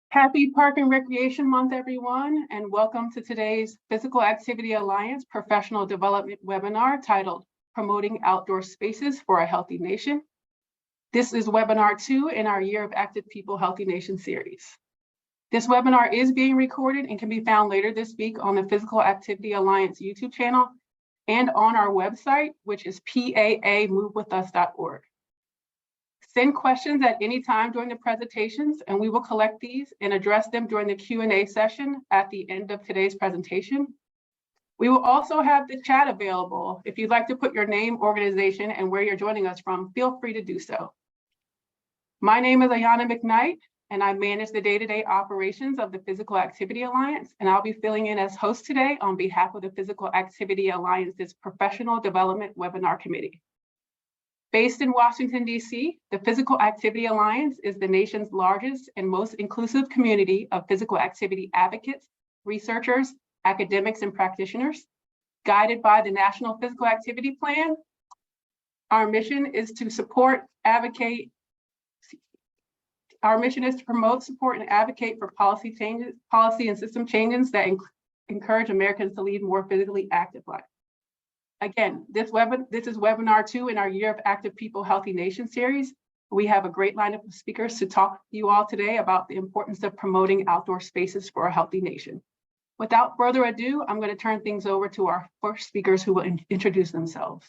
Happy Park and Recreation Month, everyone, and welcome to today's Physical Activity Alliance Professional Development webinar titled Promoting Outdoor Spaces for a Healthy Nation. This is webinar 2 in our Year of Active People, Healthy Nation series. This webinar is being recorded and can be found later this week on the Physical Activity Alliance YouTube channel and on our website, which is paamovewithus.org. Send questions at any time during the presentations, and we will collect these and address them during the Q&A session at the end of today's presentation. We will also have the chat available. If you'd like to put your name, organization, and where you're joining us from, feel free to do so. My name is Ayana McKnight, and I manage the day-to-day operations of the Physical Activity Alliance, and I'll be filling in as host today on behalf of the Physical Activity Alliance's Professional Development Webinar Committee. Based in Washington, D.C., the Physical Activity Alliance is the nation's largest and most inclusive community of physical activity advocates, researchers, academics, and practitioners. Guided by the National Physical Activity Plan, our mission is to promote, support, and advocate for policy and system changes that encourage Americans to lead more physically active lives. Again, this is webinar 2 in our Year of Active People, Healthy Nation series. We have a great lineup of speakers to talk to you all today about the importance of promoting outdoor spaces for a healthy nation. Without further ado, I'm going to turn things over to our first speakers who will introduce themselves.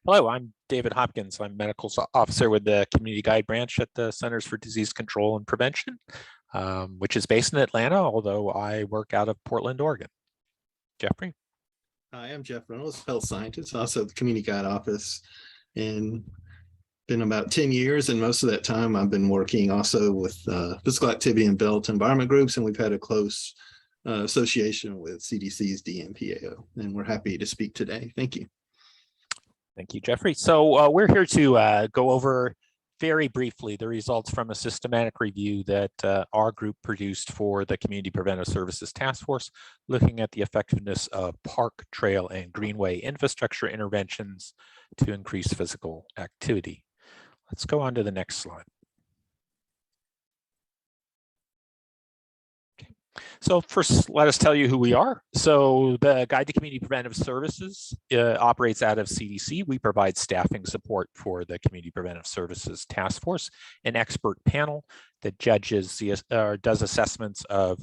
Hello, I'm David Hopkins. I'm medical officer with the Community Guide Branch at the Centers for Disease Control and Prevention, which is based in Atlanta, although I work out of Portland, Oregon. Jeffrey. Hi, I'm Jeff Reynolds, health scientist, also at the Community Guide office, and been about 10 years. And most of that time I've been working also with physical activity and built environment groups, and we've had a close association with CDC's DMPAO, and we're happy to speak today. Thank you. Thank you, Jeffrey. So we're here to go over very briefly the results from a systematic review that our group produced for the Community Preventive Services Task Force, looking at the effectiveness of park, trail, and greenway infrastructure interventions to increase physical activity. Let's go on to the next slide. So first, let us tell you who we are. So the Guide to Community Preventive Services operates out of CDC. We provide staffing support for the Community Preventive Services Task Force, an expert panel that does assessments of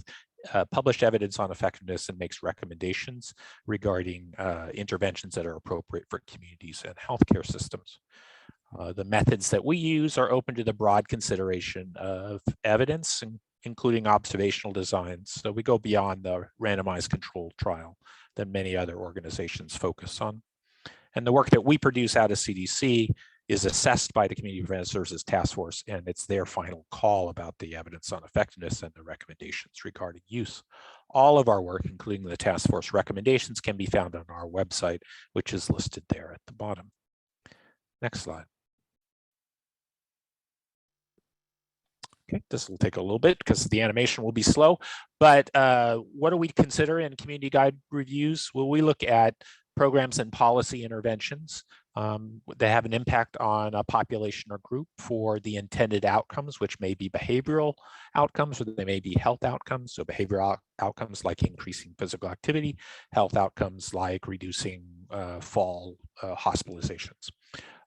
published evidence on effectiveness and makes recommendations regarding interventions that are appropriate for communities and healthcare systems. The methods that we use are open to the broad consideration of evidence, including observational designs. So we go beyond the randomized controlled trial that many other organizations focus on. And the work that we produce out of CDC is assessed by the Community Preventive Services Task Force, and it's their final call about the evidence on effectiveness and the recommendations regarding use. All of our work, including the task force recommendations, can be found on our website, which is listed there at the bottom. Next slide. Okay, this will take a little bit because the animation will be slow, but what do we consider in community guide reviews? Well, we look at programs and policy interventions that have an impact on a population or group for the intended outcomes, which may be behavioral outcomes, or they may be health outcomes. So behavioral outcomes like increasing physical activity, health outcomes like reducing fall hospitalizations.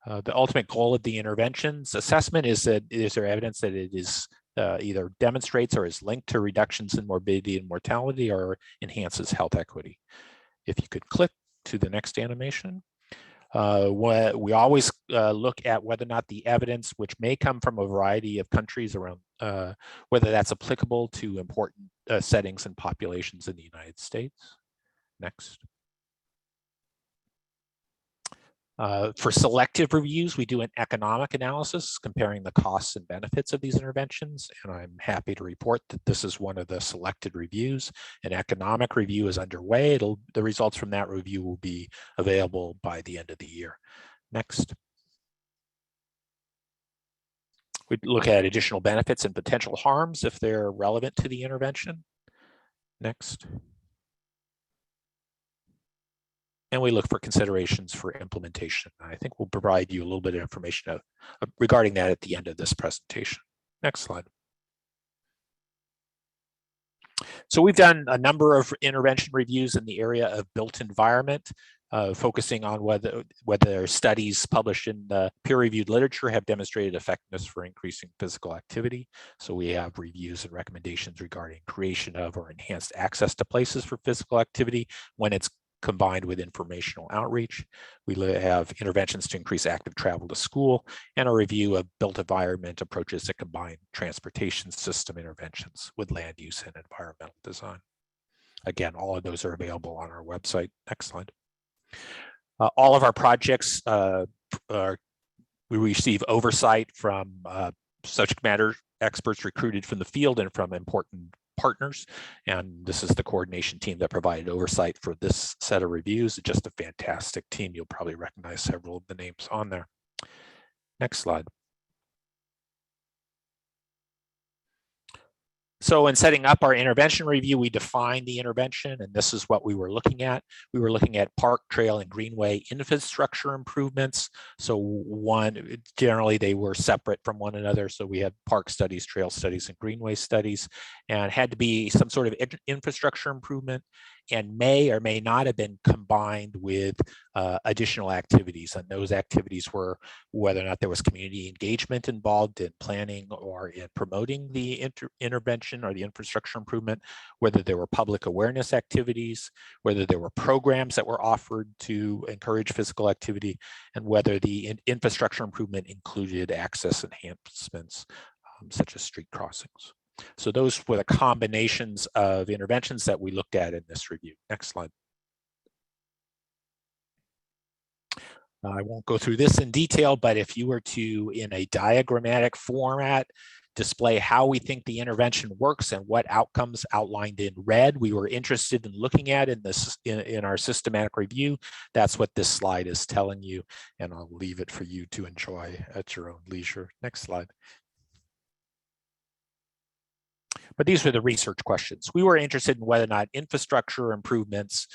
The ultimate goal of the interventions assessment is that is there evidence that it is either demonstrates or is linked to reductions in morbidity and mortality or enhances health equity. If you could click to the next animation. We always look at whether or not the evidence, which may come from a variety of countries around, whether that's applicable to important settings and populations in the United States. Next. For selective reviews, we do an economic analysis comparing the costs and benefits of these interventions, and I'm happy to report that this is one of the selected reviews. An economic review is underway. The results from that review will be available by the end of the year. Next. We look at additional benefits and potential harms if they're relevant to the intervention. Next. and we look for considerations for implementation. I think we'll provide you a little bit of information regarding that at the end of this presentation. Next slide. So we've done a number of intervention reviews in the area of built environment, focusing on whether studies published in the peer-reviewed literature have demonstrated effectiveness for increasing physical activity. So we have reviews and recommendations regarding creation of or enhanced access to places for physical activity when it's combined with informational outreach. We have interventions to increase active travel to school, and a review of built environment approaches that combine transportation system interventions with land use and environmental design. Again, all of those are available on our website. Next slide. All of our projects, we receive oversight from subject matter experts recruited from the field and from important partners. And this is the coordination team that provided oversight for this set of reviews. Just a fantastic team. You'll probably recognize several of the names on there. Next slide. So in setting up our intervention review, we defined the intervention, and this is what we were looking at. We were looking at park, trail, and greenway infrastructure improvements. So generally they were separate from one another. So we had park studies, trail studies, and greenway studies, and had to be some sort of infrastructure improvement, and may or may not have been combined with additional activities. And those activities were whether or not there was community engagement involved in planning or in promoting the intervention or the infrastructure improvement, whether there were public awareness activities, whether there were programs that were offered to encourage physical activity, and whether the infrastructure improvement included access enhancements such as street crossings. So those were the combinations of interventions that we looked at in this review. Next slide. I won't go through this in detail, but if you were to, in a diagrammatic format, display how we think the intervention works and what outcomes outlined in red we were interested in looking at in our systematic review, that's what this slide is telling you, and I'll leave it for you to enjoy at your own leisure. Next slide. But these were the research questions. We were interested in whether or not infrastructure improvements,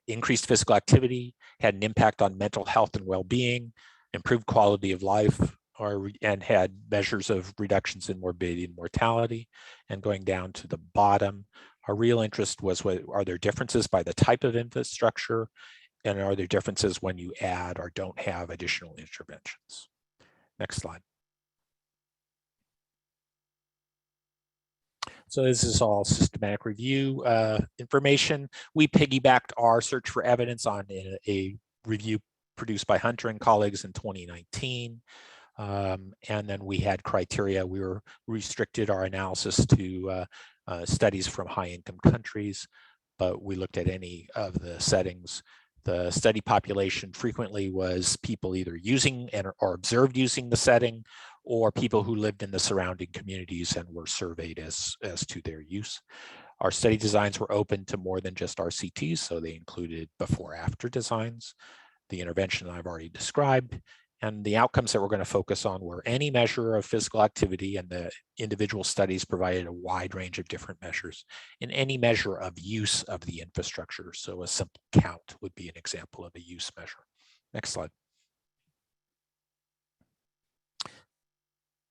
increased physical activity, had an impact on mental health and well-being, improved quality of life, and had measures of reductions in morbidity and mortality. And going down to the bottom, our real interest was, are there differences by the type of infrastructure, and are there differences when you add or don't have additional interventions? Next slide. So this is all systematic review information. We piggybacked our search for evidence on a review produced by Hunter and colleagues in 2019. And then we had criteria. We restricted our analysis to studies from high-income countries, but we looked at any of the settings. The study population frequently was people either using or observed using the setting, or people who lived in the surrounding communities and were surveyed as to their use. Our study designs were open to more than just RCTs, so they included before-after designs. The intervention I've already described, and the outcomes that we're going to focus on were any measure of physical activity, and the individual studies provided a wide range of different measures, and any measure of use of the infrastructure. So a simple count would be an example of a use measure. Next slide.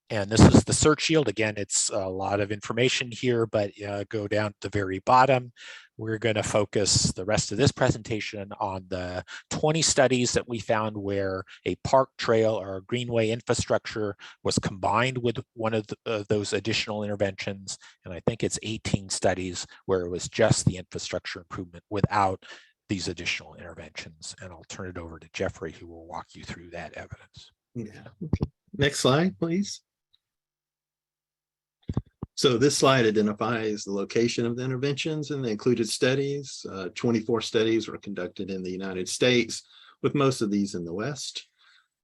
And this is the search yield. Again, it's a lot of information here, but go down to the very bottom. We're going to focus the rest of this presentation on the 20 studies that we found where a park, trail, or greenway infrastructure was combined with one of those additional interventions. And I think it's 18 studies where it was just the infrastructure improvement without these additional interventions. And I'll turn it over to Jeffrey, who will walk you through that evidence. Yeah. Okay. Next slide, please. So this slide identifies the location of the interventions and the included studies. 24 studies were conducted in the United States, with most of these in the West.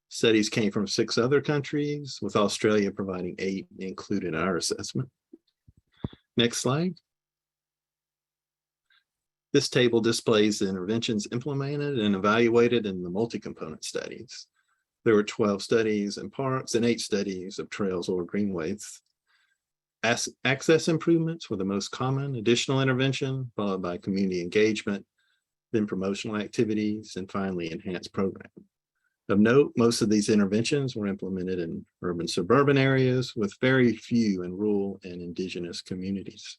Studies came from 6 other countries, with Australia providing 8 included in our assessment. Next slide. This table displays the interventions implemented and evaluated in the multi-component studies. There were 12 studies in parks and 8 studies of trails or greenways. Access improvements were the most common additional intervention, followed by community engagement, then promotional activities, and finally enhanced program. Of note, most of these interventions were implemented in urban suburban areas with very few in rural and indigenous communities.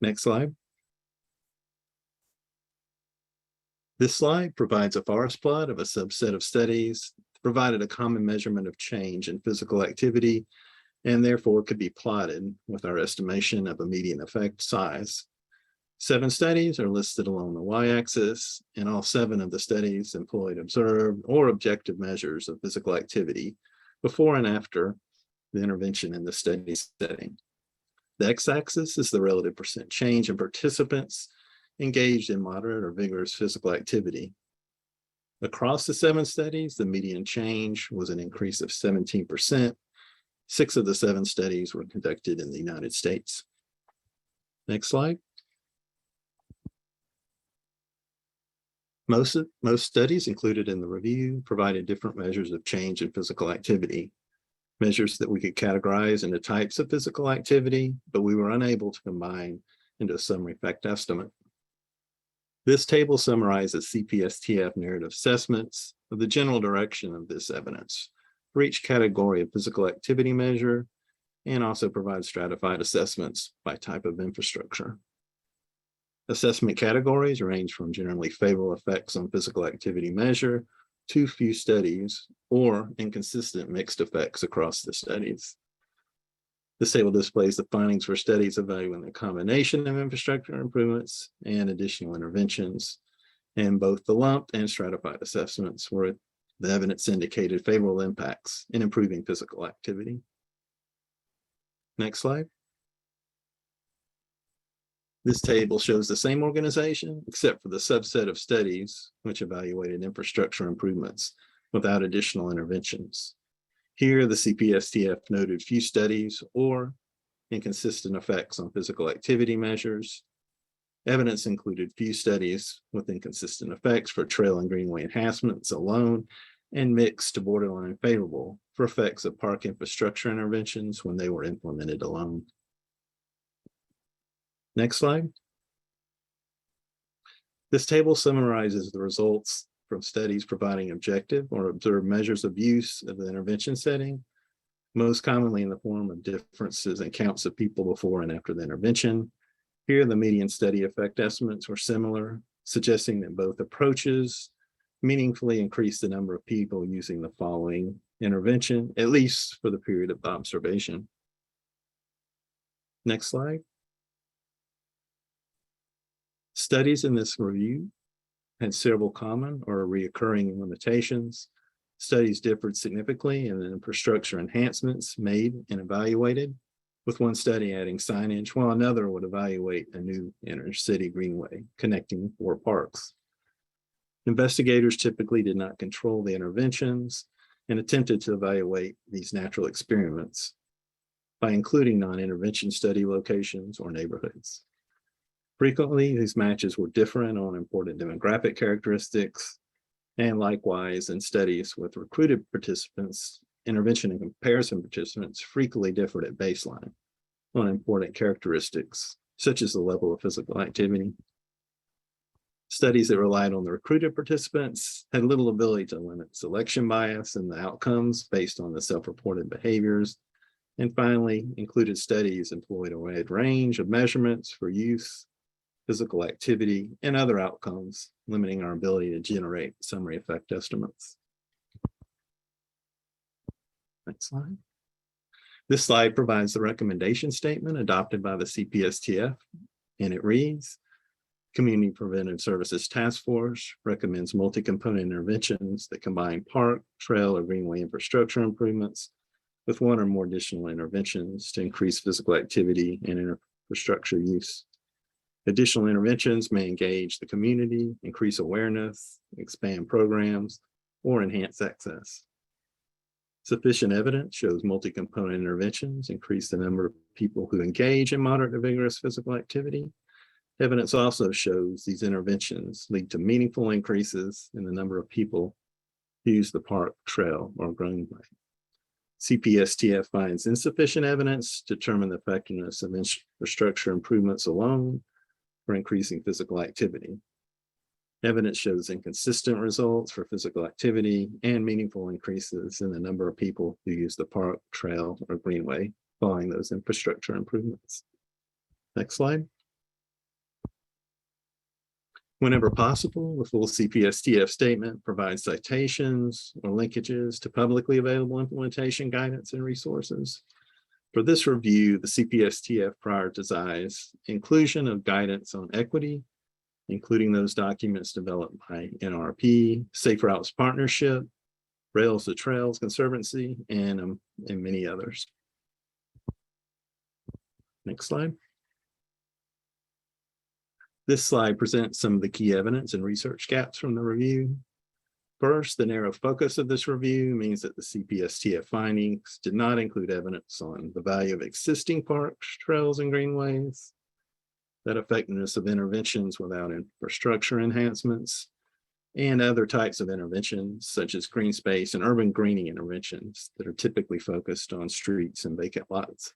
Next slide. This slide provides a forest plot of a subset of studies, provided a common measurement of change in physical activity, and therefore could be plotted with our estimation of a median effect size. 7 studies are listed along the y-axis, and all 7 of the studies employed observed or objective measures of physical activity before and after the intervention in the study setting. The x-axis is the relative percent change in participants engaged in moderate or vigorous physical activity. Across the 7 studies, the median change was an increase of 17%. 6 of the 7 studies were conducted in the United States. Next slide. Most studies included in the review provided different measures of change in physical activity, measures that we could categorize into types of physical activity, but we were unable to combine into a summary effect estimate. This table summarizes CPSTF narrative assessments of the general direction of this evidence for each category of physical activity measure, and also provides stratified assessments by type of infrastructure. Assessment categories range from generally favorable effects on physical activity measure to few studies or inconsistent mixed effects across the studies. This table displays the findings for studies evaluating the combination of infrastructure improvements and additional interventions, and both the lumped and stratified assessments where the evidence indicated favorable impacts in improving physical activity. Next slide. This table shows the same organization, except for the subset of studies which evaluated infrastructure improvements without additional interventions. Here, the CPSTF noted few studies or inconsistent effects on physical activity measures. Evidence included few studies with inconsistent effects for trail and greenway enhancements alone, and mixed to borderline favorable for effects of park infrastructure interventions when they were implemented alone. Next slide. This table summarizes the results from studies providing objective or observed measures of use of the intervention setting, most commonly in the form of differences in counts of people before and after the intervention. Here, the median study effect estimates were similar, suggesting that both approaches meaningfully increased the number of people using the following intervention, at least for the period of observation. Next slide. Studies in this review had several common or recurring limitations. Studies differed significantly in the infrastructure enhancements made and evaluated, with one study adding signage, while another would evaluate a new inner-city greenway connecting 4 parks. Investigators typically did not control the interventions and attempted to evaluate these natural experiments by including non-intervention study locations or neighborhoods. Frequently, these matches were different on important demographic characteristics, and likewise in studies with recruited participants, intervention and comparison participants frequently differed at baseline on important characteristics, such as the level of physical activity. Studies that relied on the recruited participants had little ability to limit selection bias in the outcomes based on the self-reported behaviors, and finally included studies employed a wide range of measurements for use, physical activity, and other outcomes, limiting our ability to generate summary effect estimates. Next slide. This slide provides the recommendation statement adopted by the CPSTF, and it reads, Community Preventive Services Task Force recommends multi-component interventions that combine park, trail, or greenway infrastructure improvements with one or more additional interventions to increase physical activity and infrastructure use. Additional interventions may engage the community, increase awareness, expand programs, or enhance access. Sufficient evidence shows multi-component interventions increase the number of people who engage in moderate to vigorous physical activity. Evidence also shows these interventions lead to meaningful increases in the number of people who use the park, trail, or greenway. CPSTF finds insufficient evidence to determine the effectiveness of infrastructure improvements alone, for increasing physical activity. Evidence shows inconsistent results for physical activity and meaningful increases in the number of people who use the park, trail, or greenway following those infrastructure improvements. Next slide. Whenever possible, the full CPSTF statement provides citations or linkages to publicly available implementation guidance and resources. For this review, the CPSTF prioritizes inclusion of guidance on equity, including those documents developed by NRP, Safe Routes Partnership, Rails to Trails Conservancy, and many others. Next slide. This slide presents some of the key evidence and research gaps from the review. First, the narrow focus of this review means that the CPSTF findings did not include evidence on the value of existing parks, trails, and greenways, that effectiveness of interventions without infrastructure enhancements, and other types of interventions such as green space and urban greening interventions that are typically focused on streets and vacant lots.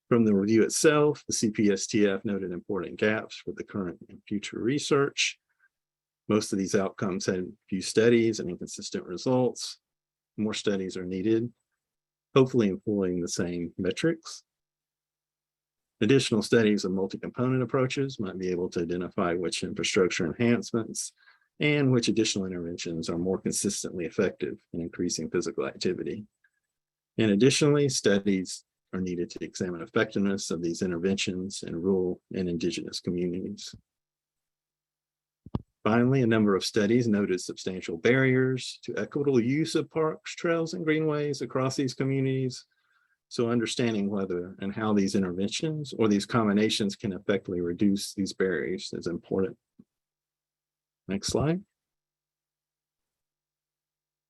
From the review itself, the CPSTF noted important gaps for the current and future research. Most of these outcomes had few studies and inconsistent results. More studies are needed, hopefully employing the same metrics. Additional studies of multi-component approaches might be able to identify which infrastructure enhancements and which additional interventions are more consistently effective in increasing physical activity. And additionally, studies are needed to examine effectiveness of these interventions in rural and indigenous communities. Finally, a number of studies noted substantial barriers to equitable use of parks, trails, and greenways across these communities. So understanding whether and how these interventions or these combinations can effectively reduce these barriers is important. Next slide.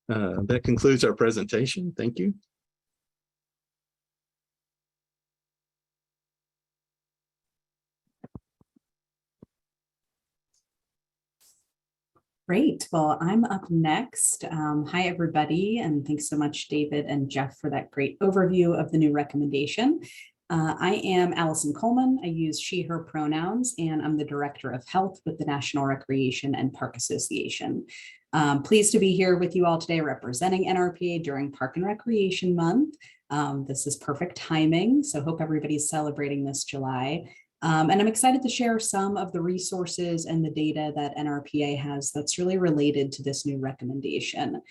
That concludes our presentation. Thank you. Great. Well, I'm up next. Hi, everybody, and thanks so much, David and Jeff, for that great overview of the new recommendation. I am Allison Coleman. I use she, her pronouns, and I'm the Director of Health with the National Recreation and Park Association. Pleased to be here with you all today representing NRPA during Park and Recreation Month. This is perfect timing, so hope everybody's celebrating this July. And I'm excited to share some of the resources and the data that NRPA has that's really related to this new recommendation.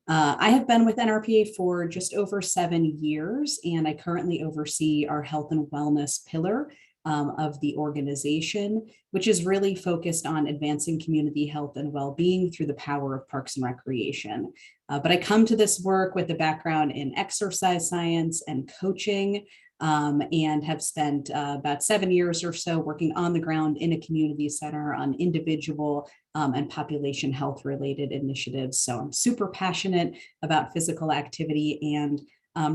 I have been with NRPA for just over 7 years, and I currently oversee our health and wellness pillar of the organization, which is really focused on advancing community health and well-being through the power of parks and recreation. But I come to this work with a background in exercise science and coaching, and have spent about 7 years or so working on the ground in a community center on individual and population health related initiatives. So I'm super passionate about physical activity and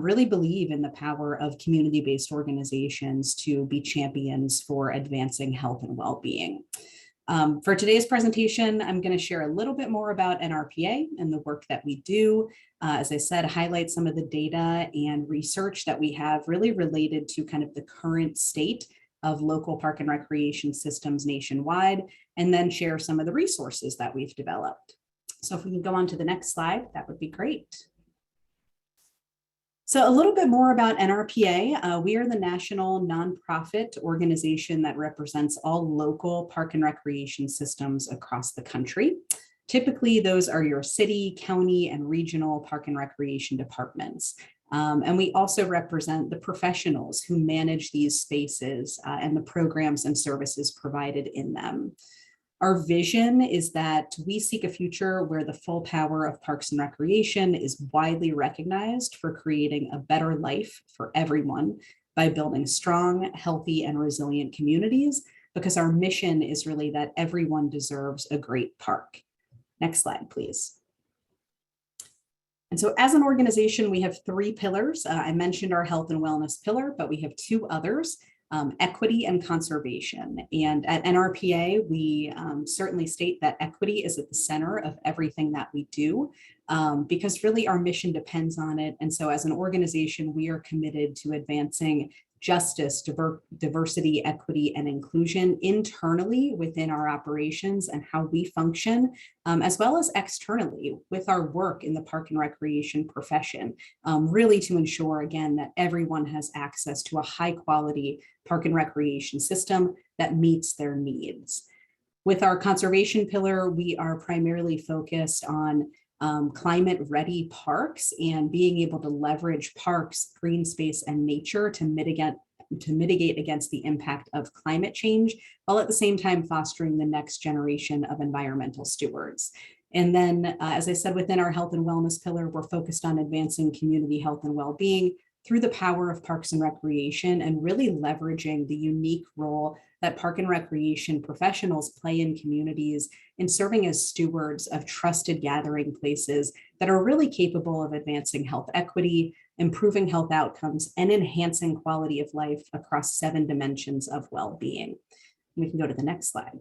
really believe in the power of community-based organizations to be champions for advancing health and well-being. For today's presentation, I'm going to share a little bit more about NRPA and the work that we do. As I said, highlight some of the data and research that we have really related to kind of the current state of local park and recreation systems nationwide, and then share some of the resources that we've developed. So if we can go on to the next slide, that would be great. So a little bit more about NRPA. We are the national nonprofit organization that represents all local park and recreation systems across the country. Typically, those are your city, county, and regional park and recreation departments. And we also represent the professionals who manage these spaces and the programs and services provided in them. Our vision is that we seek a future where the full power of parks and recreation is widely recognized for creating a better life for everyone by building strong, healthy, and resilient communities, because our mission is really that everyone deserves a great park. Next slide, please. And so as an organization, we have 3 pillars. I mentioned our health and wellness pillar, but we have 2 others. Equity and conservation. And at NRPA, we certainly state that equity is at the center of everything that we do, because really our mission depends on it. And so as an organization, we are committed to advancing justice, diversity, equity, and inclusion internally within our operations and how we function, as well as externally with our work in the park and recreation profession, really to ensure, again, that everyone has access to a high quality park and recreation system that meets their needs. With our conservation pillar, we are primarily focused on climate-ready parks and being able to leverage parks, green space, and nature to mitigate against the impact of climate change, while at the same time fostering the next generation of environmental stewards. And then, as I said, within our health and wellness pillar, we're focused on advancing community health and well-being through the power of parks and recreation, and really leveraging the unique role that park and recreation professionals play in communities in serving as stewards of trusted gathering places that are really capable of advancing health equity, improving health outcomes, and enhancing quality of life across 7 dimensions of well-being. We can go to the next slide.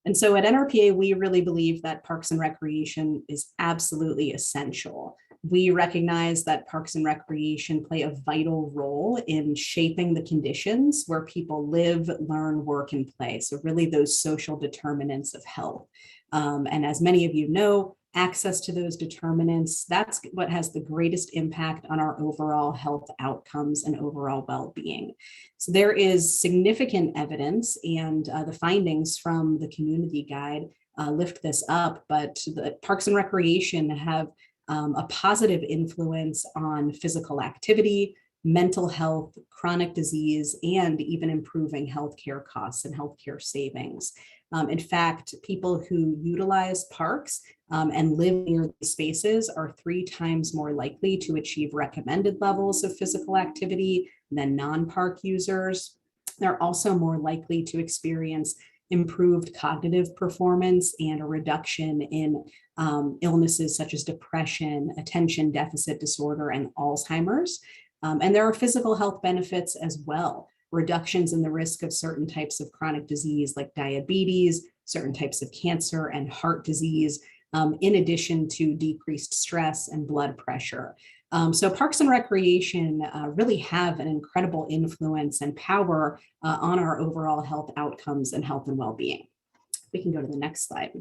And so at NRPA, we really believe that parks and recreation is absolutely essential. We recognize that parks and recreation play a vital role in shaping the conditions where people live, learn, work, and play. So really those social determinants of health. And as many of you know, access to those determinants, that's what has the greatest impact on our overall health outcomes and overall well-being. So there is significant evidence, and the findings from the community guide lift this up, but the parks and recreation have a positive influence on physical activity, mental health, chronic disease, and even improving healthcare costs and healthcare savings. In fact, people who utilize parks and live near these spaces are 3 times more likely to achieve recommended levels of physical activity than non-park users. They're also more likely to experience improved cognitive performance and a reduction in illnesses such as depression, attention deficit disorder, and Alzheimer's. And there are physical health benefits as well. Reductions in the risk of certain types of chronic disease like diabetes, certain types of cancer, and heart disease, in addition to decreased stress and blood pressure. So parks and recreation really have an incredible influence and power on our overall health outcomes and health and well-being. We can go to the next slide.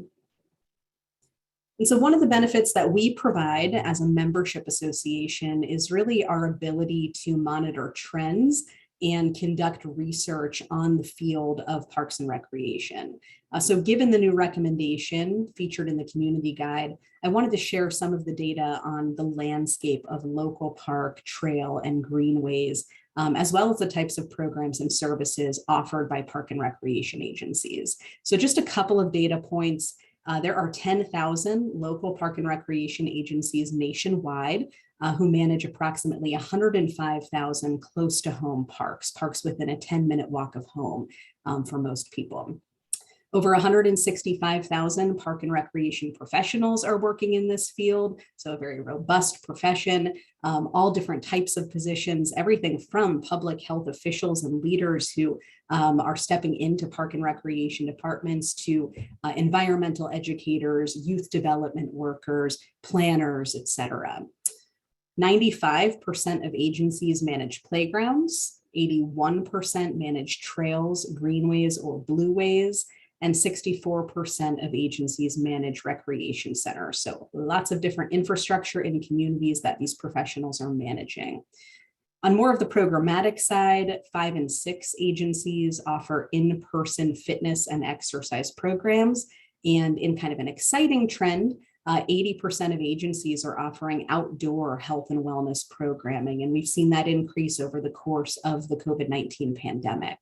And so one of the benefits that we provide as a membership association is really our ability to monitor trends and conduct research on the field of parks and recreation. So given the new recommendation featured in the community guide, I wanted to share some of the data on the landscape of local park, trail, and greenways, as well as the types of programs and services offered by park and recreation agencies. So just a couple of data points. There are 10,000 local park and recreation agencies nationwide who manage approximately 105,000 close to home parks within a 10-minute walk of home for most people. Over 165,000 park and recreation professionals are working in this field, so a very robust profession, all different types of positions, everything from public health officials and leaders who are stepping into park and recreation departments to environmental educators, youth development workers, planners, etc. 95% of agencies manage playgrounds, 81% manage trails, greenways, or blueways, and 64% of agencies manage recreation centers. So lots of different infrastructure in communities that these professionals are managing. On more of the programmatic side, 5 and 6 agencies offer in-person fitness and exercise programs. And in kind of an exciting trend, 80% of agencies are offering outdoor health and wellness programming. And we've seen that increase over the course of the COVID-19 pandemic.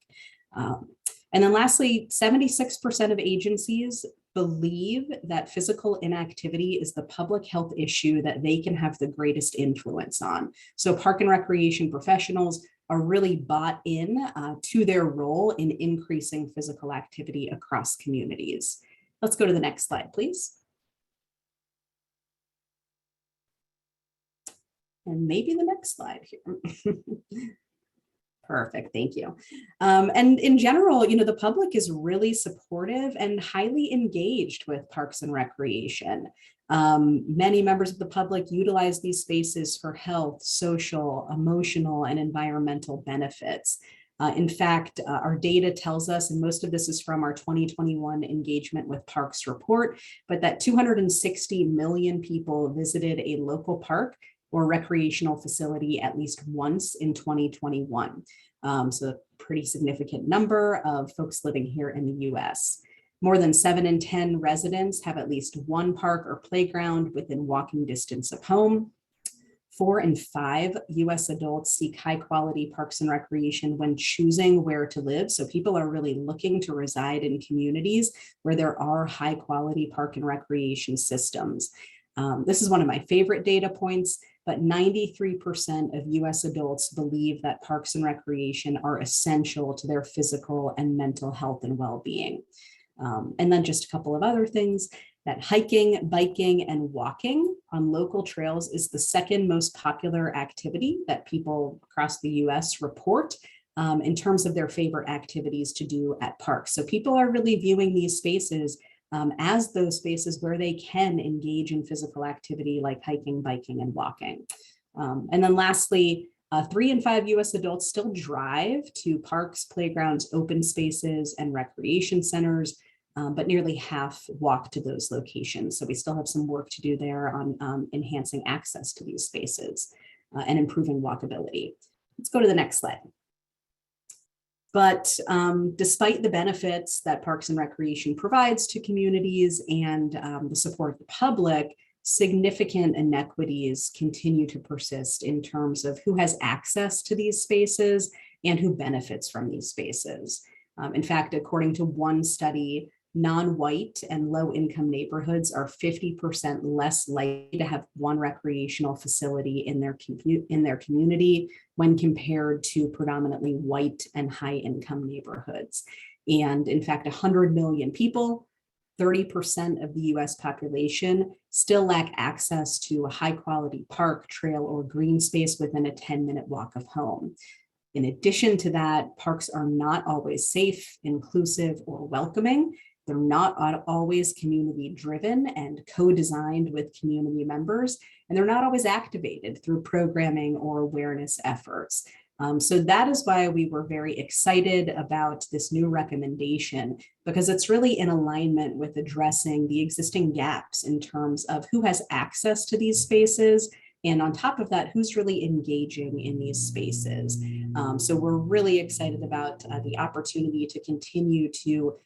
And then lastly, 76% of agencies believe that physical inactivity is the public health issue that they can have the greatest influence on. So park and recreation professionals are really bought in to their role in increasing physical activity across communities. Let's go to the next slide, please. And maybe the next slide here. Perfect, thank you. And in general, the public is really supportive and highly engaged with parks and recreation. Many members of the public utilize these spaces for health, social, emotional, and environmental benefits. In fact, our data tells us, and most of this is from our 2021 Engagement with Parks report, but that 260 million people visited a local park or recreational facility at least once in 2021. So a pretty significant number of folks living here in the US. More than 7 in 10 residents have at least one park or playground within walking distance of home. 4 in 5 US adults seek high quality parks and recreation when choosing where to live. So people are really looking to reside in communities where there are high quality park and recreation systems. This is one of my favorite data points, but 93% of US adults believe that parks and recreation are essential to their physical and mental health and well-being. And then just a couple of other things, that hiking, biking, and walking on local trails is the second most popular activity that people across the US report in terms of their favorite activities to do at parks. So people are really viewing these spaces as those spaces where they can engage in physical activity like hiking, biking, and walking. And then lastly, 3 in 5 US adults still drive to parks, playgrounds, open spaces, and recreation centers, but nearly half walk to those locations. So we still have some work to do there on enhancing access to these spaces and improving walkability. Let's go to the next slide. But despite the benefits that Parks and Recreation provides to communities and the support of the public, significant inequities continue to persist in terms of who has access to these spaces and who benefits from these spaces. In fact, according to one study, non-white and low-income neighborhoods are 50% less likely to have one recreational facility in their community when compared to predominantly white and high-income neighborhoods. And in fact, 100 million people, 30% of the US population, still lack access to a high-quality park, trail, or green space within a 10-minute walk of home. In addition to that, parks are not always safe, inclusive, or welcoming. They're not always community driven and co-designed with community members, and they're not always activated through programming or awareness efforts. So that is why we were very excited about this new recommendation, because it's really in alignment with addressing the existing gaps in terms of who has access to these spaces, and on top of that, who's really engaging in these spaces. So we're really excited about the opportunity to continue to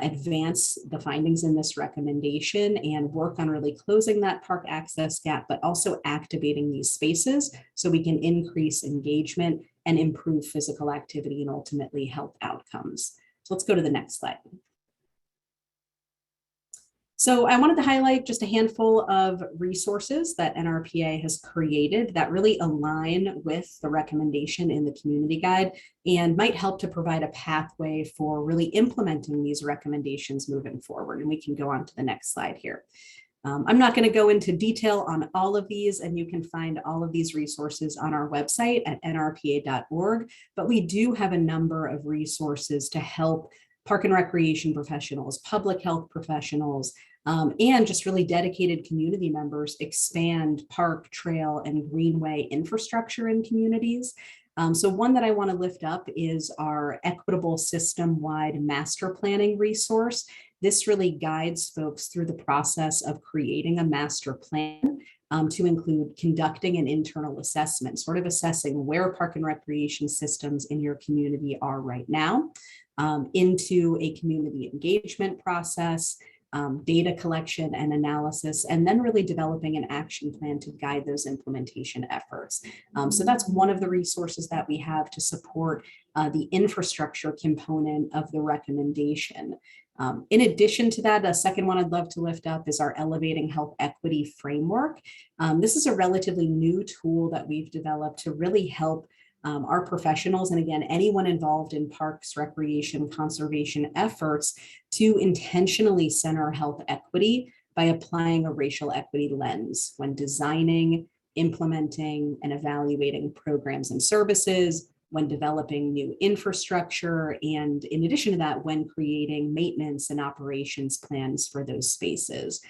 advance the findings in this recommendation and work on really closing that park access gap, but also activating these spaces so we can increase engagement and improve physical activity and ultimately health outcomes. So let's go to the next slide. So I wanted to highlight just a handful of resources that NRPA has created that really align with the recommendation in the community guide and might help to provide a pathway for really implementing these recommendations moving forward. And we can go on to the next slide here. I'm not going to go into detail on all of these, and you can find all of these resources on our website at nrpa.org, but we do have a number of resources to help park and recreation professionals, public health professionals, and just really dedicated community members expand park, trail, and greenway infrastructure in communities. So one that I want to lift up is our equitable system-wide master planning resource. This really guides folks through the process of creating a master plan to include conducting an internal assessment, sort of assessing where park and recreation systems in your community are right now, into a community engagement process, data collection and analysis, and then really developing an action plan to guide those implementation efforts. So that's one of the resources that we have to support the infrastructure component of the recommendation. In addition to that, a second one I'd love to lift up is our Elevating Health Equity Framework. This is a relatively new tool that we've developed to really help our professionals, and again, anyone involved in parks, recreation, conservation efforts to intentionally center health equity by applying a racial equity lens when designing, implementing, and evaluating programs and services, when developing new infrastructure, and in addition to that, when creating maintenance and operations plans for those spaces.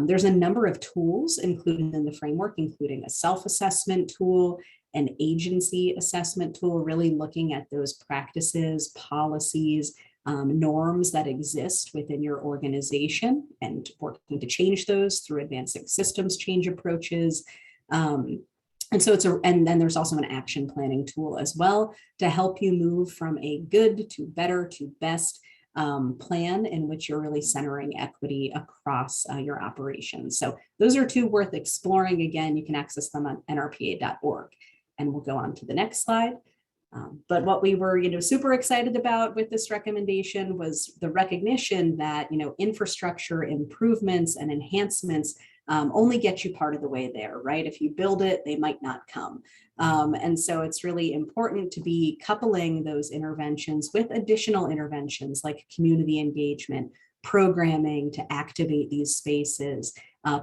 There's a number of tools included in the framework, including a self-assessment tool, an agency assessment tool, really looking at those practices, policies, norms that exist within your organization and working to change those through advancing systems change approaches. And so and then there's also an action planning tool as well to help you move from a good to better to best plan in which you're really centering equity across your operations. So those are two worth exploring. Again, you can access them on nrpa.org. And we'll go on to the next slide. But what we were, super excited about with this recommendation was the recognition that, infrastructure improvements and enhancements only get you part of the way there, right? If you build it, they might not come. And so it's really important to be coupling those interventions with additional interventions like community engagement, programming to activate these spaces,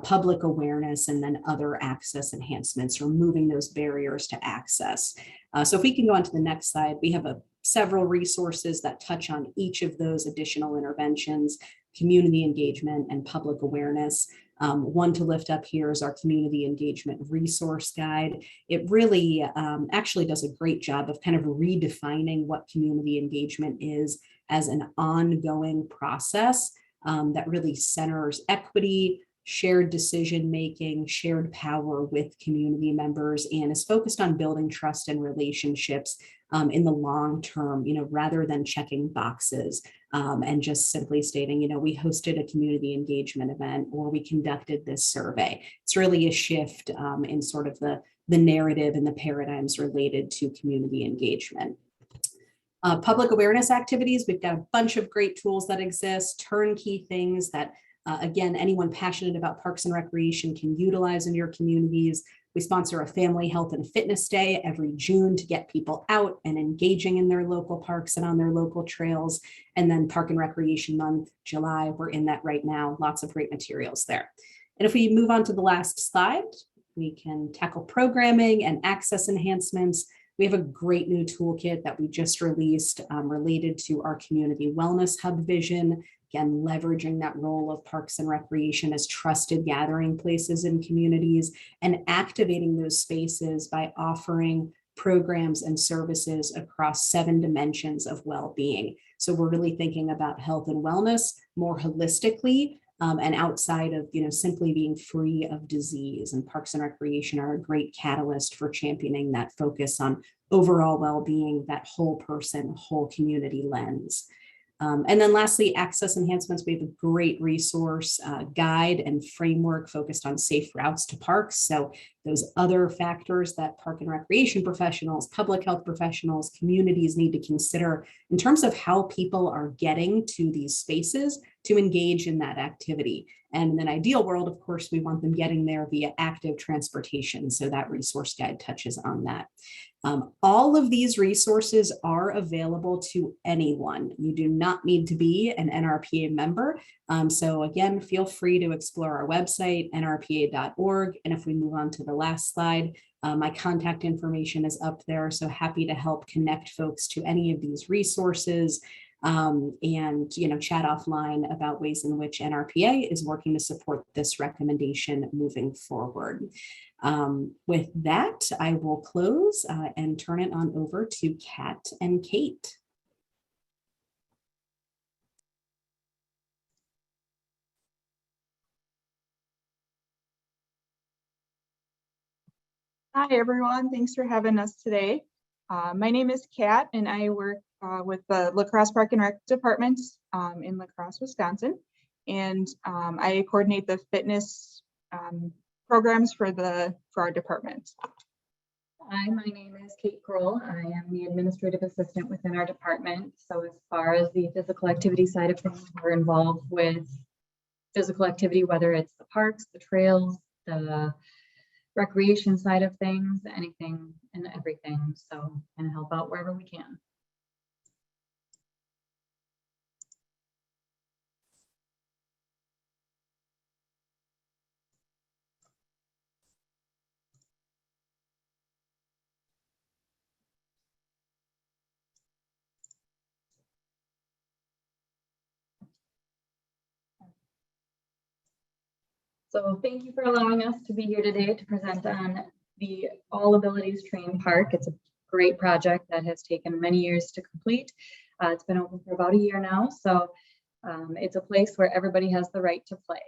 public awareness, and then other access enhancements, removing those barriers to access. So if we can go on to the next slide, we have several resources that touch on each of those additional interventions, community engagement and public awareness. One to lift up here is our community engagement resource guide. It really actually does a great job of kind of redefining what community engagement is as an ongoing process that really centers equity, shared decision-making, shared power with community members, and is focused on building trust and relationships in the long term, rather than checking boxes and just simply stating, we hosted a community engagement event or we conducted this survey. It's really a shift in sort of the narrative and the paradigms related to community engagement. Public awareness activities, we've got a bunch of great tools that exist, turnkey things that again, anyone passionate about parks and recreation can utilize in your communities. We sponsor a family health and fitness day every June to get people out and engaging in their local parks and on their local trails. And then Park and Recreation Month, July, we're in that right now. Lots of great materials there. And if we move on to the last slide, we can tackle programming and access enhancements. We have a great new toolkit that we just released related to our community wellness hub vision. Again, leveraging that role of parks and recreation as trusted gathering places in communities and activating those spaces by offering programs and services across 7 dimensions of well-being. So we're really thinking about health and wellness more holistically and outside of simply being free of disease. And parks and recreation are a great catalyst for championing that focus on overall well-being, that whole person, whole community lens. And then lastly, access enhancements. We have a great resource guide and framework focused on safe routes to parks. So those other factors that park and recreation professionals, public health professionals, communities need to consider in terms of how people are getting to these spaces to engage in that activity. And in an ideal world, of course, we want them getting there via active transportation. So that resource guide touches on that. All of these resources are available to anyone. You do not need to be an NRPA member. So again, feel free to explore our website, nrpa.org. And if we move on to the last slide, my contact information is up there. So happy to help connect folks to any of these resources and chat offline about ways in which NRPA is working to support this recommendation moving forward. With that, I will close and turn it on over to Kat and Kate. Hi, everyone. Thanks for having us today. My name is Kat, and I work with the La Crosse Park and Rec Department in La Crosse, Wisconsin. And I coordinate the fitness programs for our department. Hi, my name is Kate Kroll. I am the administrative assistant within our department. So as far as the physical activity side of things, we're involved with physical activity, whether it's the parks, the trails, the recreation side of things, anything and everything. So and help out wherever we can. So thank you for allowing us to be here today to present on the All Abilities Train Park. It's a great project that has taken many years to complete. It's been open for about a year now, so it's a place where everybody has the right to play.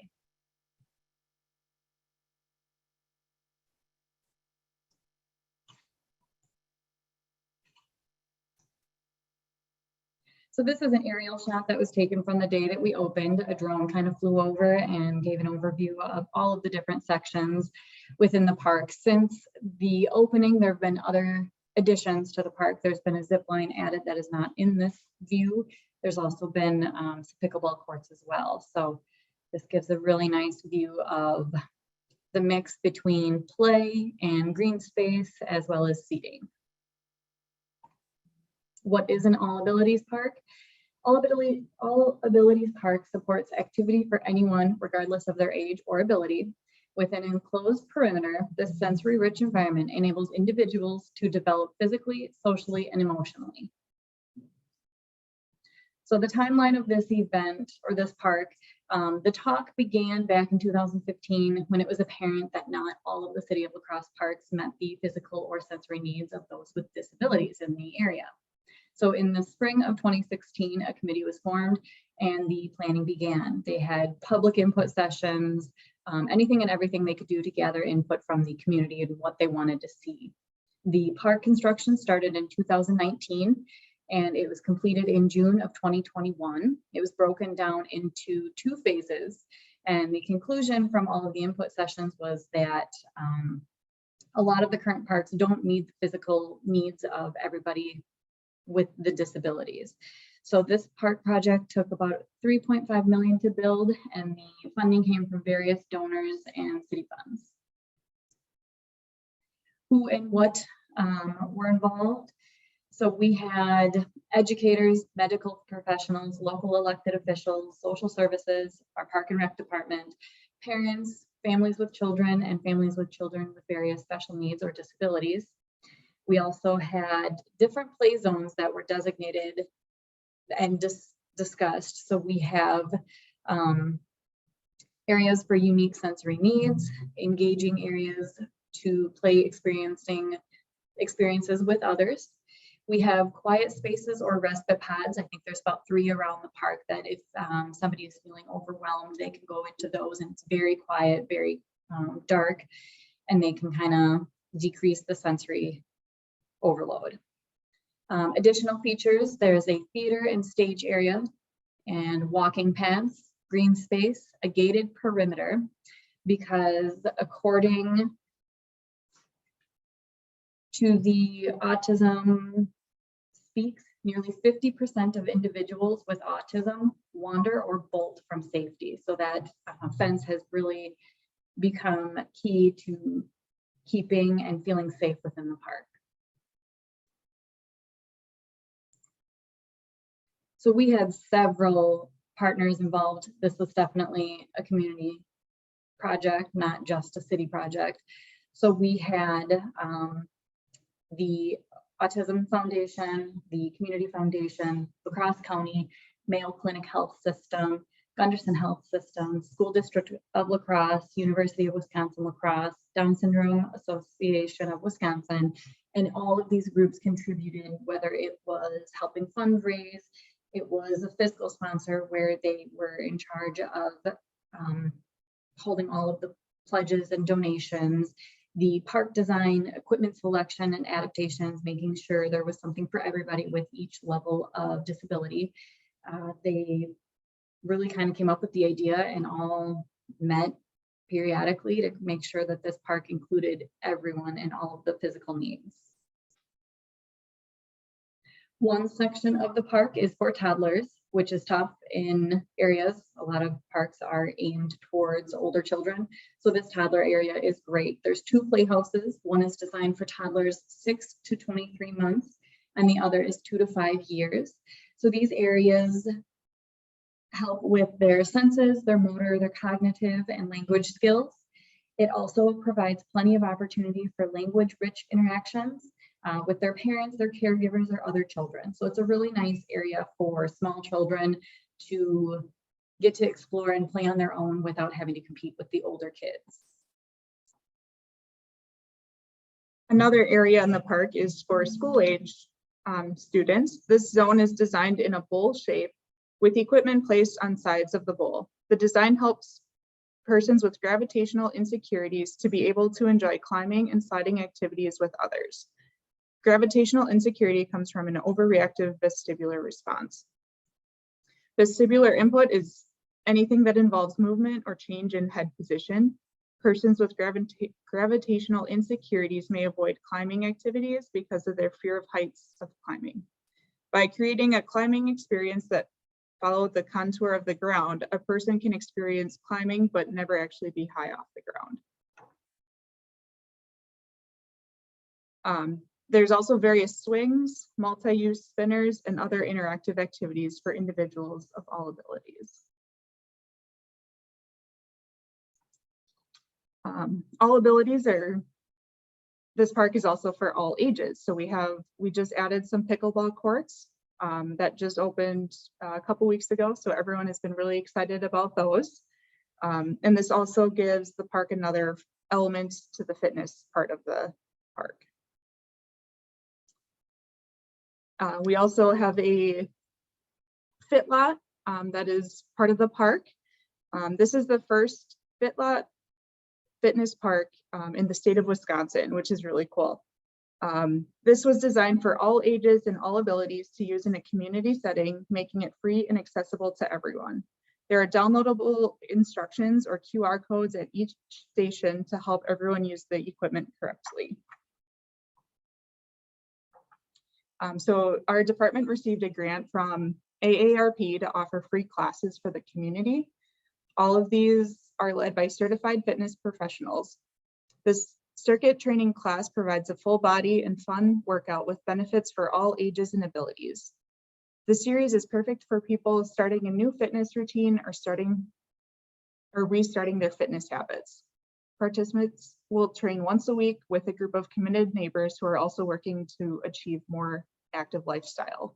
So this is an aerial shot that was taken from the day that we opened. A drone kind of flew over and gave an overview of all of the different sections within the park. Since the opening, there have been other additions to the park. There's been a zip line added that is not in this view. There's also been some pickleball courts as well. So this gives a really nice view of the mix between play and green space, as well as seating. What is an All Abilities Park? All Abilities Park supports activity for anyone, regardless of their age or ability. With an enclosed perimeter, this sensory-rich environment enables individuals to develop physically, socially, and emotionally. So the timeline of this event, or this park, the talk began back in 2015 when it was apparent that not all of the City of La Crosse parks met the physical or sensory needs of those with disabilities in the area. So in the spring of 2016, a committee was formed and the planning began. They had public input sessions, anything and everything they could do to gather input from the community and what they wanted to see. The park construction started in 2019 and it was completed in June of 2021. It was broken down into 2 phases. And the conclusion from all of the input sessions was that a lot of the current parks don't meet the physical needs of everybody with the disabilities. So this park project took about $3.5 million to build, and the funding came from various donors and city funds. Who and what were involved? So we had educators, medical professionals, local elected officials, social services, our park and rec department, parents, families with children, and families with children with various special needs or disabilities. We also had different play zones that were designated and discussed. So we have areas for unique sensory needs, engaging areas to play experiences with others. We have quiet spaces or respite pods. I think there's about 3 around the park that if somebody is feeling overwhelmed, they can go into those, and it's very quiet, very dark, and they can kind of decrease the sensory overload. Additional features, there's a theater and stage area and walking paths, green space, a gated perimeter, because according to the Autism Speaks, nearly 50% of individuals with autism wander or bolt from safety. So that fence has really become key to keeping and feeling safe within the park. So we had several partners involved. This was definitely a community project, not just a city project. So we had the Autism Foundation, the Community Foundation, La Crosse County, Mayo Clinic Health System, Gunderson Health System, School District of La Crosse, University of Wisconsin-La Crosse, Down Syndrome Association of Wisconsin, and all of these groups contributed, whether it was helping fundraise, it was a fiscal sponsor where they were in charge of holding all of the pledges and donations, the park design, equipment selection and adaptations, making sure there was something for everybody with each level of disability. They really kind of came up with the idea and all met periodically to make sure that this park included everyone and all of the physical needs. One section of the park is for toddlers, which is tough in areas. A lot of parks are aimed towards older children. So this toddler area is great. There's 2 playhouses. One is designed for toddlers 6 to 23 months, and the other is 2 to 5 years. So these areas help with their senses, their motor, their cognitive and language skills. It also provides plenty of opportunity for language-rich interactions with their parents, their caregivers, or other children. So it's a really nice area for small children to get to explore and play on their own without having to compete with the older kids. Another area in the park is for school age students. This zone is designed in a bowl shape with equipment placed on sides of the bowl. The design helps persons with gravitational insecurities to be able to enjoy climbing and sliding activities with others. Gravitational insecurity comes from an overreactive vestibular response. Vestibular input is anything that involves movement or change in head position. Persons with gravitational insecurities may avoid climbing activities because of their fear of heights of climbing. By creating a climbing experience that follows the contour of the ground, a person can experience climbing but never actually be high off the ground. There's also various swings, multi-use spinners, and other interactive activities for individuals of all abilities. All abilities are, this park is also for all ages. So we just added some pickleball courts that just opened a couple weeks ago. So everyone has been really excited about those. And this also gives the park another element to the fitness part of the park. We also have a fit lot that is part of the park. This is the first fit lot fitness park in the state of Wisconsin, which is really cool. This was designed for all ages and all abilities to use in a community setting, making it free and accessible to everyone. There are downloadable instructions or QR codes at each station to help everyone use the equipment correctly. So our department received a grant from AARP to offer free classes for the community. All of these are led by certified fitness professionals. This circuit training class provides a full body and fun workout with benefits for all ages and abilities. The series is perfect for people starting a new fitness routine or restarting their fitness habits. Participants will train once a week with a group of committed neighbors who are also working to achieve more active lifestyle.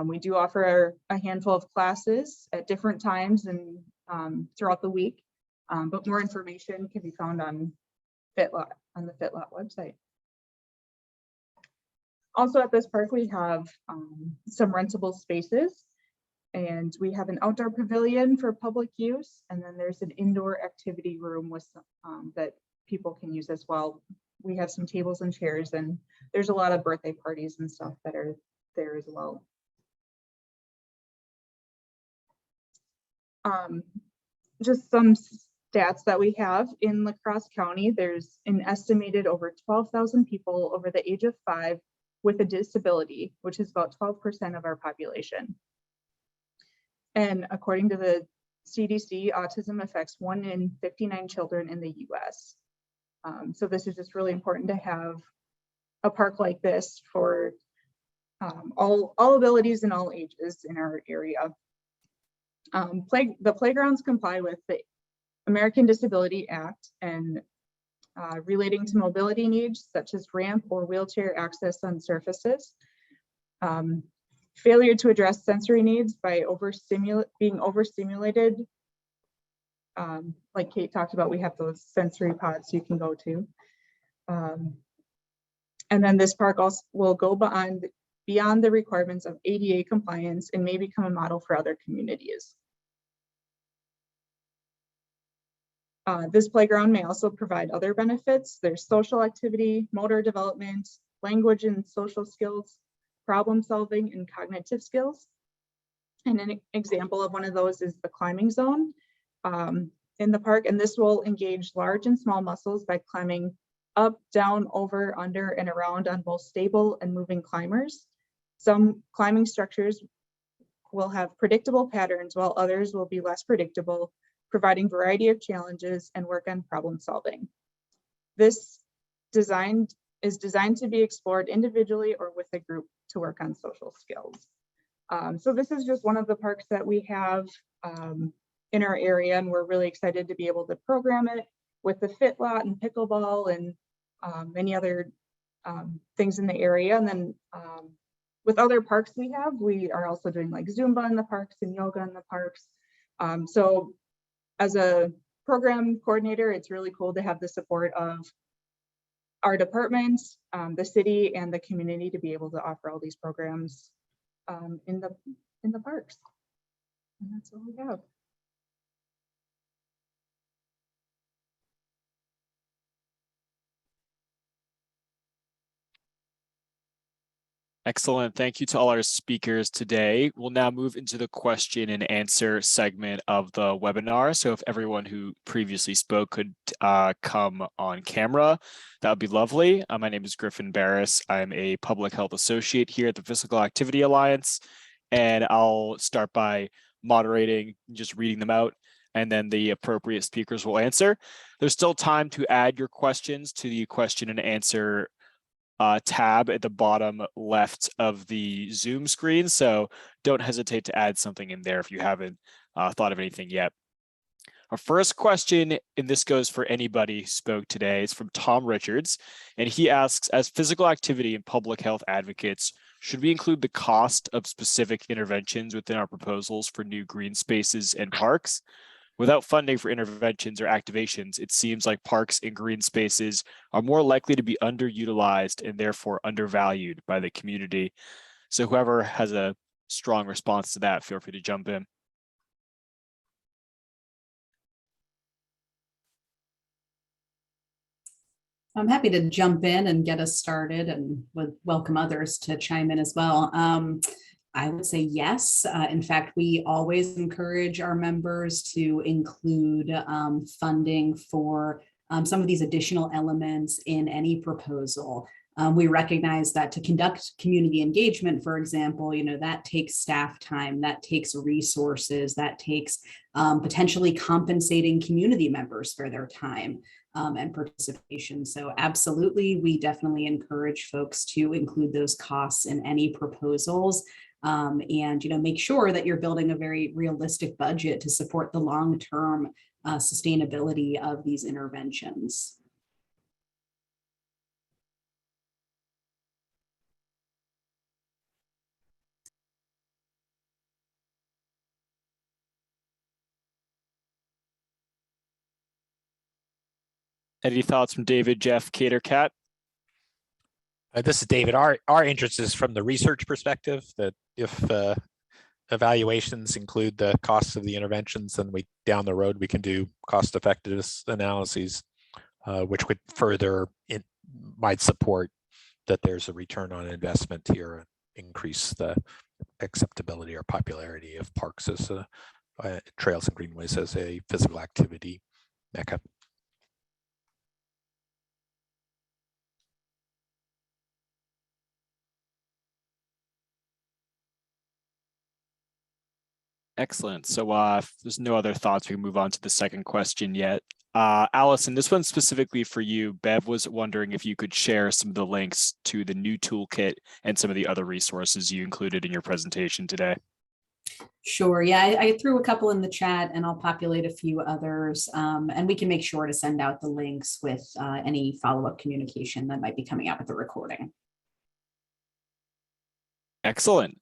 We do offer a handful of classes at different times and throughout the week, but more information can be found on the FitLot website. Also at this park, we have some rentable spaces, and we have an outdoor pavilion for public use, and then there's an indoor activity room with that people can use as well. We have some tables and chairs, and there's a lot of birthday parties and stuff that are there as well. Just some stats that we have in La Crosse County. There's an estimated over 12,000 people over the age of 5 with a disability, which is about 12% of our population. And according to the CDC, autism affects 1 in 59 children in the US. So this is just really important to have a park like this for all abilities and all ages in our area. The playgrounds comply with the American Disability Act and relating to mobility needs such as ramp or wheelchair access on surfaces. Failure to address sensory needs by being overstimulated. Like Kate talked about, we have those sensory pods you can go to. And then this park also will go beyond the requirements of ADA compliance and may become a model for other communities. This playground may also provide other benefits. There's social activity, motor development, language and social skills, problem solving, and cognitive skills. And an example of one of those is the climbing zone in the park. And this will engage large and small muscles by climbing up, down, over, under, and around on both stable and moving climbers. Some climbing structures will have predictable patterns, while others will be less predictable, providing variety of challenges and work on problem solving. This is designed to be explored individually or with a group to work on social skills. So this is just one of the parks that we have in our area, and we're really excited to be able to program it with the Fit Lot and pickleball and many other things in the area. And then with other parks we are also doing like Zumba in the parks and yoga in the parks. So as a program coordinator, it's really cool to have the support of our departments, the city, and the community to be able to offer all these programs in the parks. And that's all we have. Excellent. Thank you to all our speakers today. We'll now move into the question and answer segment of the webinar. So if everyone who previously spoke could come on camera, that would be lovely. My name is Griffin Barris. I'm a public health associate here at the Physical Activity Alliance, and I'll start by moderating, just reading them out, and then the appropriate speakers will answer. There's still time to add your questions to the question and answer tab at the bottom left of the Zoom screen. So don't hesitate to add something in there if you haven't thought of anything yet. Our first question, and this goes for anybody who spoke today, is from Tom Richards. And he asks, as physical activity and public health advocates, should we include the cost of specific interventions within our proposals for new green spaces and parks? Without funding for interventions or activations, it seems like parks and green spaces are more likely to be underutilized and therefore undervalued by the community. So whoever has a strong response to that, feel free to jump in. I'm happy to jump in and get us started, and would welcome others to chime in as well. I would say yes. In fact, we always encourage our members to include funding for some of these additional elements in any proposal. We recognize that to conduct community engagement, for example, that takes staff time, that takes resources, that takes potentially compensating community members for their time and participation. So absolutely, we definitely encourage folks to include those costs in any proposals. And make sure that you're building a very realistic budget to support the long-term sustainability of these interventions. Any thoughts from David, Jeff, Kate, or Kat? This is David. Our interest is from the research perspective, that if evaluations include the costs of the interventions, then down the road we can do cost effectiveness analyses, which would further might support that there's a return on investment here and increase the acceptability or popularity of parks as trails and greenways as a physical activity mecca. Excellent. So if there's no other thoughts, we can move on to the second question yet. Allison, this one's specifically for you. Bev was wondering if you could share some of the links to the new toolkit and some of the other resources you included in your presentation today. Sure. Yeah, I threw a couple in the chat, and I'll populate a few others. And we can make sure to send out the links with any follow-up communication that might be coming out with the recording. Excellent.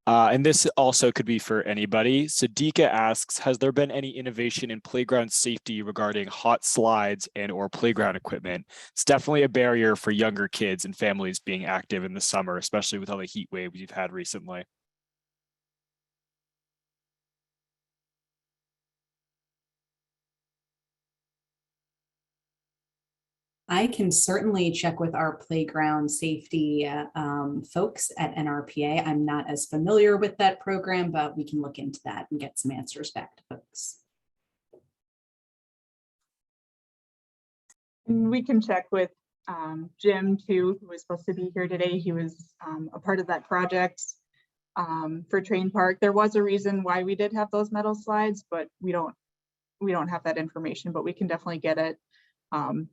And this also could be for anybody. Sadika asks, has there been any innovation in playground safety regarding hot slides and/or playground equipment? It's definitely a barrier for younger kids and families being active in the summer, especially with all the heat waves we've had recently. I can certainly check with our playground safety folks at NRPA. I'm not as familiar with that program, but we can look into that and get some answers back to folks. We can check with Jim too, who was supposed to be here today. He was a part of that project for Train Park. There was a reason why we did have those metal slides, but we don't have that information, but we can definitely get it.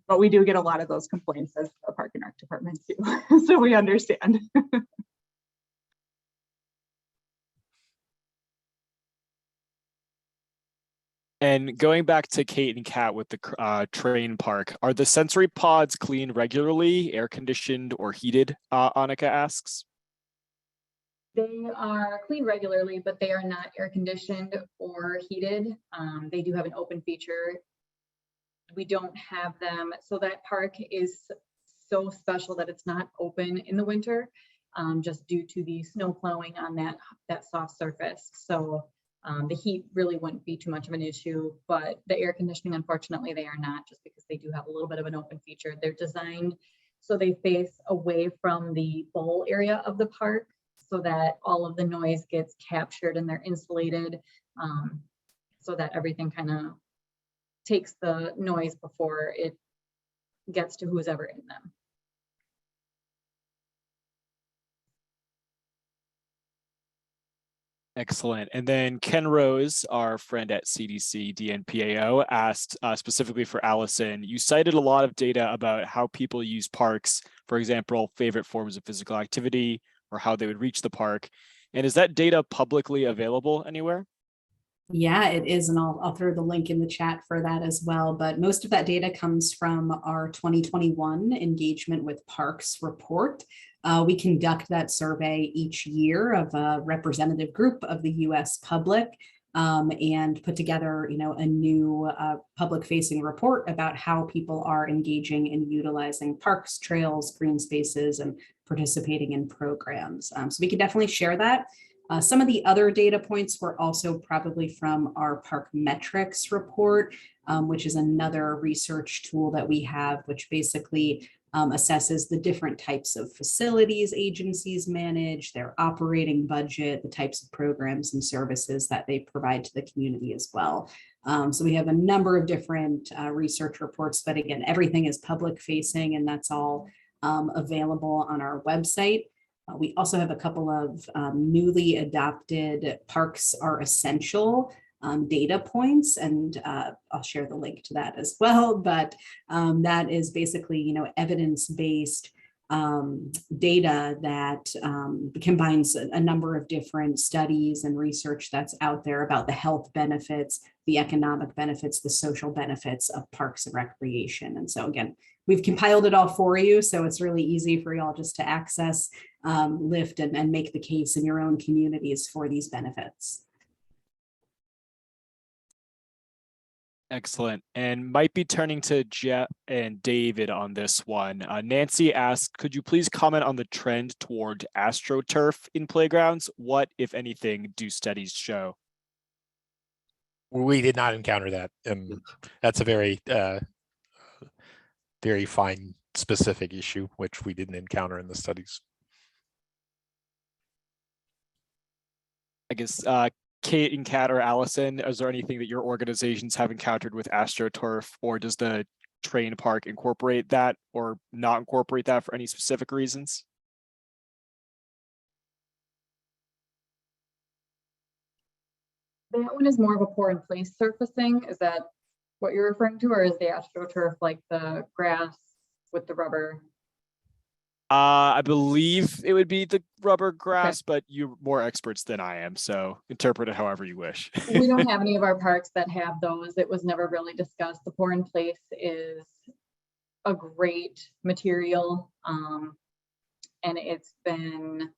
But we do get a lot of those complaints as the Park and Rec department too, so we understand. And going back to Kate and Kat with the train park, are the sensory pods cleaned regularly, air conditioned or heated? Annika asks. They are cleaned regularly, but they are not air conditioned or heated. They do have an open feature. We don't have them. So that park is so special that it's not open in the winter, just due to the snow plowing on that soft surface. So the heat really wouldn't be too much of an issue, but the air conditioning, unfortunately, they are not, just because they do have a little bit of an open feature. They're designed so they face away from the bowl area of the park, so that all of the noise gets captured, and they're insulated, so that everything kind of takes the noise before it gets to who's ever in them. Excellent. And then Ken Rose, our friend at CDC DNPAO, asked specifically for Allison, you cited a lot of data about how people use parks, for example, favorite forms of physical activity, or how they would reach the park. And is that data publicly available anywhere? Yeah, it is. And I'll throw the link in the chat for that as well. But most of that data comes from our 2021 Engagement with Parks report. We conduct that survey each year of a representative group of the US public, and put together, a new public-facing report about how people are engaging in utilizing parks, trails, green spaces, and participating in programs. So we can definitely share that. Some of the other data points were also probably from our Park Metrics report, which is another research tool that we have, which basically assesses the different types of facilities agencies manage, their operating budget, the types of programs and services that they provide to the community as well. So we have a number of different research reports, but again, everything is public facing, and that's all available on our website. We also have a couple of newly adopted Parks Are Essential data points, and I'll share the link to that as well. But that is basically, evidence-based data that combines a number of different studies and research that's out there about the health benefits, the economic benefits, the social benefits of parks and recreation. And so again, we've compiled it all for you, so it's really easy for y'all just to access, lift, and make the case in your own communities for these benefits. Excellent. And might be turning to Jeff and David on this one. Nancy asked, could you please comment on the trend toward AstroTurf in playgrounds? What, if anything, do studies show? We did not encounter that. That's a very, very fine specific issue, which we didn't encounter in the studies. I guess Kate and Kat or Allison, is there anything that your organizations have encountered with AstroTurf, or does the train park incorporate that or not incorporate that for any specific reasons? That one is more of a pour in place surfacing. Is that what you're referring to, or is the AstroTurf like the grass with the rubber? I believe it would be the rubber grass, but you're more experts than I am, so interpret it however you wish. We don't have any of our parks that have those. It was never really discussed. The pour in place is a great material, and it's been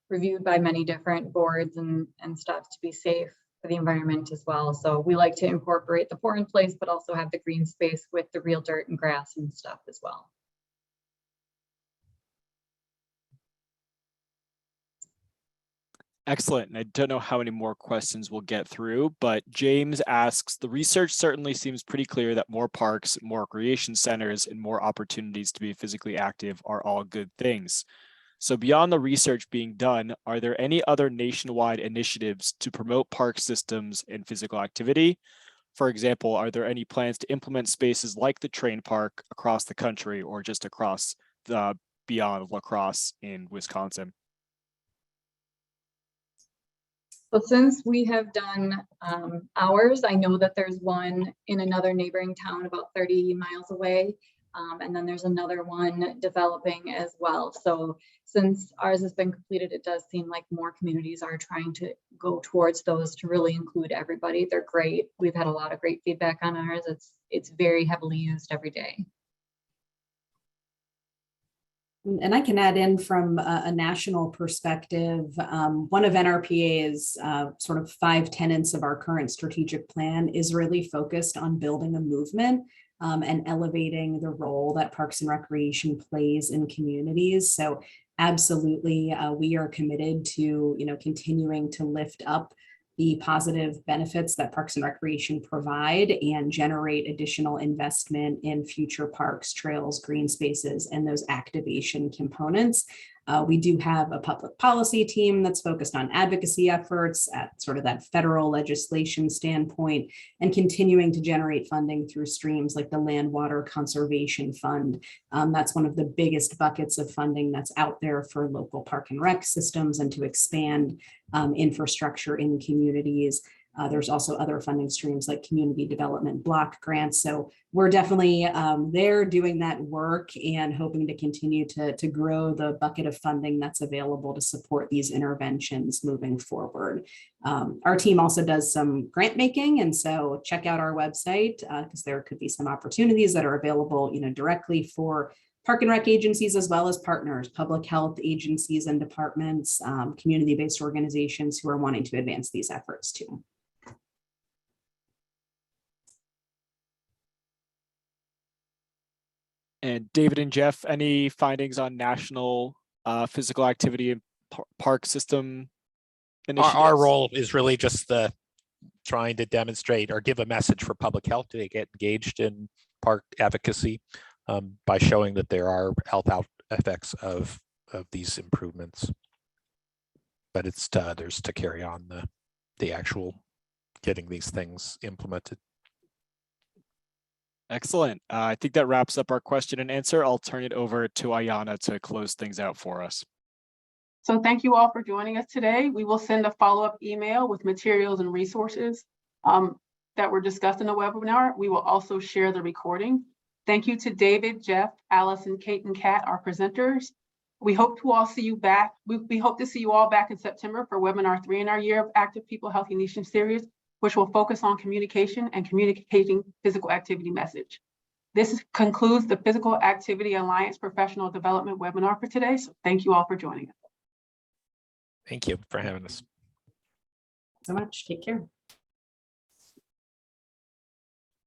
reviewed by many different boards and stuff to be safe for the environment as well. So we like to incorporate the pour in place, but also have the green space with the real dirt and grass and stuff as well. Excellent. And I don't know how many more questions we'll get through, but James asks, the research certainly seems pretty clear that more parks, more recreation centers, and more opportunities to be physically active are all good things. So beyond the research being done, are there any other nationwide initiatives to promote park systems and physical activity? For example, are there any plans to implement spaces like the train park across the country, or just across the beyond La Crosse in Wisconsin? So since we have done ours, I know that there's one in another neighboring town about 30 miles away. And then there's another one developing as well. So since ours has been completed, it does seem like more communities are trying to go towards those to really include everybody. They're great. We've had a lot of great feedback on ours. It's very heavily used every day. And I can add in from a national perspective, one of NRPA's sort of 5 tenets of our current strategic plan is really focused on building a movement and elevating the role that Parks and Recreation plays in communities. So absolutely, we are committed to, continuing to lift up the positive benefits that Parks and Recreation provide and generate additional investment in future parks, trails, green spaces, and those activation components. We do have a public policy team that's focused on advocacy efforts at sort of that federal legislation standpoint and continuing to generate funding through streams like the Land Water Conservation Fund. That's one of the biggest buckets of funding that's out there for local park and rec systems and to expand infrastructure in communities. There's also other funding streams like community development block grants. So we're definitely there doing that work and hoping to continue to grow the bucket of funding that's available to support these interventions moving forward. Our team also does some grant making. And so check out our website because there could be some opportunities that are available, directly for park and rec agencies, as well as partners, public health agencies and departments, community-based organizations who are wanting to advance these efforts too. And David and Jeff, any findings on national physical activity and park system initiatives? Our role is really just trying to demonstrate or give a message for public health to get engaged in park advocacy by showing that there are health effects of these improvements. But it's there's to carry on the actual getting these things implemented. Excellent. I think that wraps up our question and answer. I'll turn it over to Ayana to close things out for us. So thank you all for joining us today. We will send a follow-up email with materials and resources that were discussed in the webinar. We will also share the recording. Thank you to David, Jeff, Allison, Kate, and Kat, our presenters. We hope to all see you back. We hope to see you all back in September for webinar 3 in our Year of Active People Healthy Nation series, which will focus on communication and communicating physical activity message. This concludes the Physical Activity Alliance Professional Development webinar for today. So thank you all for joining us. Thank you for having us. So much. Take care.